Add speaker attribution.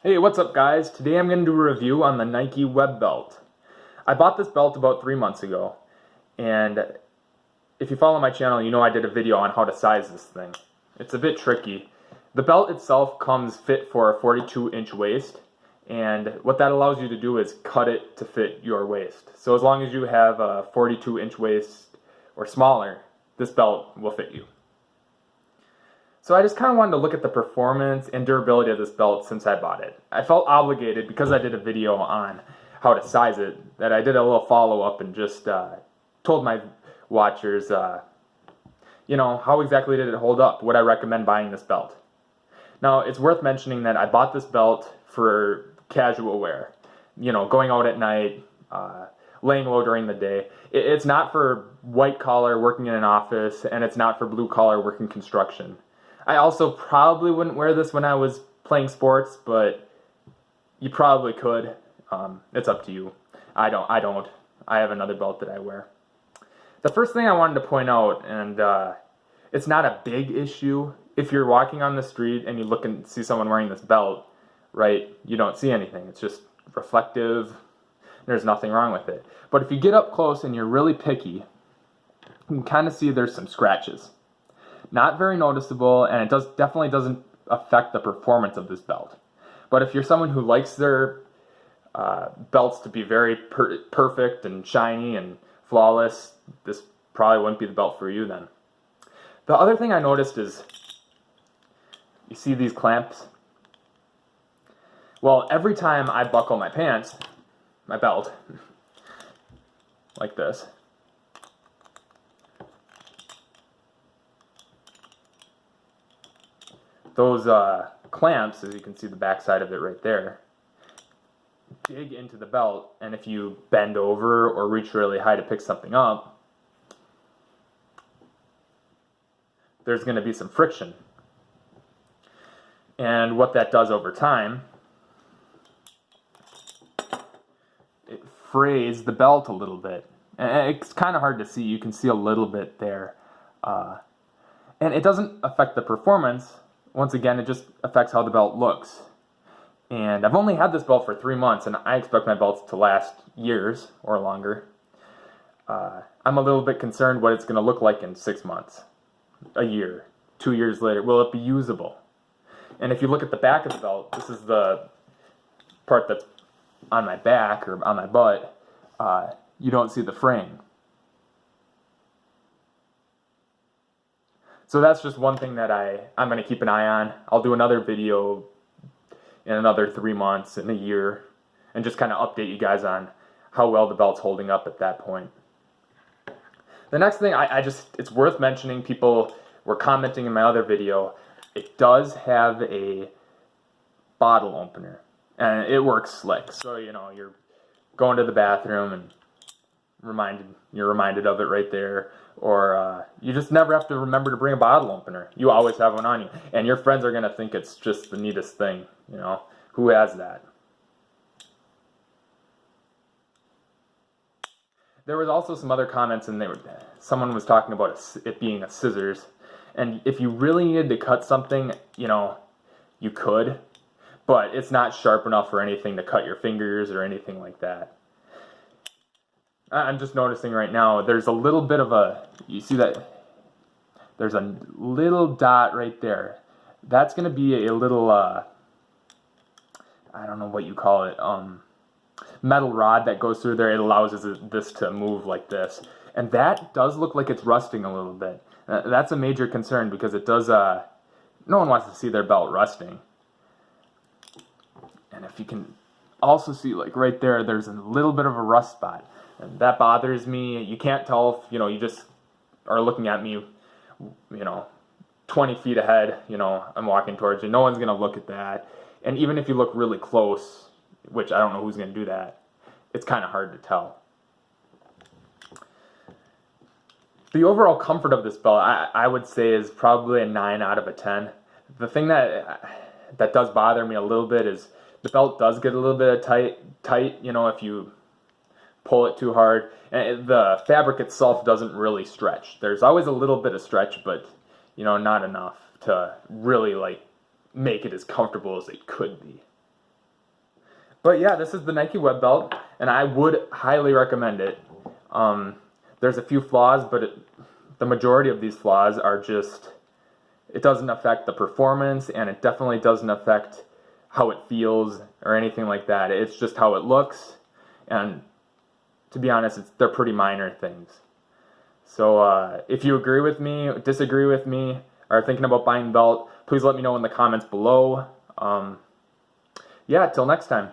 Speaker 1: Hey, what's up guys? Today I'm going to do a review on the Nike Web Belt. I bought this belt about 3 months ago, and if you follow my channel, you know I did a video on how to size this thing. It's a bit tricky. The belt itself comes fit for a 42-inch waist, and what that allows you to do is cut it to fit your waist. So as long as you have a 42-inch waist or smaller, this belt will fit you. So I just kind of wanted to look at the performance and durability of this belt since I bought it. I felt obligated, because I did a video on how to size it, that I did a little follow-up and just told my watchers, how exactly did it hold up? Would I recommend buying this belt? Now, it's worth mentioning that I bought this belt for casual wear. Going out at night, laying low during the day. It's not for white collar working in an office, and it's not for blue collar working construction. I also probably wouldn't wear this when I was playing sports, but you probably could. It's up to you. I don't. I have another belt that I wear. The first thing I wanted to point out, and it's not a big issue, if you're walking on the street and you look and see someone wearing this belt, right, you don't see anything. It's just reflective. There's nothing wrong with it. But if you get up close and you're really picky, you can kind of see there's some scratches. Not very noticeable, and it definitely doesn't affect the performance of this belt. But if you're someone who likes their belts to be very perfect and shiny and flawless, this probably wouldn't be the belt for you then. The other thing I noticed is, you see these clamps? Well, every time I buckle my pants, my belt, like this, those clamps, as you can see the back side of it right there, dig into the belt, and if you bend over or reach really high to pick something up, there's going to be some friction. And what that does over time, it frays the belt a little bit. And it's kind of hard to see. You can see a little bit there. And it doesn't affect the performance. Once again, it just affects how the belt looks. And I've only had this belt for 3 months, and I expect my belts to last years or longer. I'm a little bit concerned what it's going to look like in 6 months, a year, 2 years later. Will it be usable? And if you look at the back of the belt, this is the part that's on my back or on my butt, you don't see the fraying. So that's just one thing that I'm going to keep an eye on. I'll do another video in another 3 months, in a year, and just kind of update you guys on how well the belt's holding up at that point. The next thing, it's worth mentioning, people were commenting in my other video, it does have a bottle opener, and it works slick. So, you're going to the bathroom and you're reminded of it right there, or you just never have to remember to bring a bottle opener. You always have one on you, and your friends are going to think it's just the neatest thing. Who has that? There was also some other comments, and someone was talking about it being a scissors, and if you really needed to cut something, you could, but it's not sharp enough for anything to cut your fingers or anything like that. I'm just noticing right now, there's a little bit of you see that? There's a little dot right there. That's going to be a little, I don't know what you call it, metal rod that goes through there. It allows this to move like this. And that does look like it's rusting a little bit. That's a major concern, because it does, no one wants to see their belt rusting. And if you can also see, like right there, there's a little bit of a rust spot. And that bothers me. You can't tell if, you just are looking at me, 20 feet ahead, I'm walking towards you. No one's going to look at that. And even if you look really close, which I don't know who's going to do that, it's kind of hard to tell. The overall comfort of this belt, I would say, is probably a 9 out of a 10. The thing that does bother me a little bit is the belt does get a little bit of tight, if you pull it too hard. And the fabric itself doesn't really stretch. There's always a little bit of stretch, but not enough to really make it as comfortable as it could be. But yeah, this is the Nike Web Belt, and I would highly recommend it. There's a few flaws, but the majority of these flaws are just, it doesn't affect the performance, and it definitely doesn't affect how it feels or anything like that. It's just how it looks, and to be honest, they're pretty minor things. So if you agree with me, disagree with me, or are thinking about buying the belt, please let me know in the comments below. Yeah, till next time.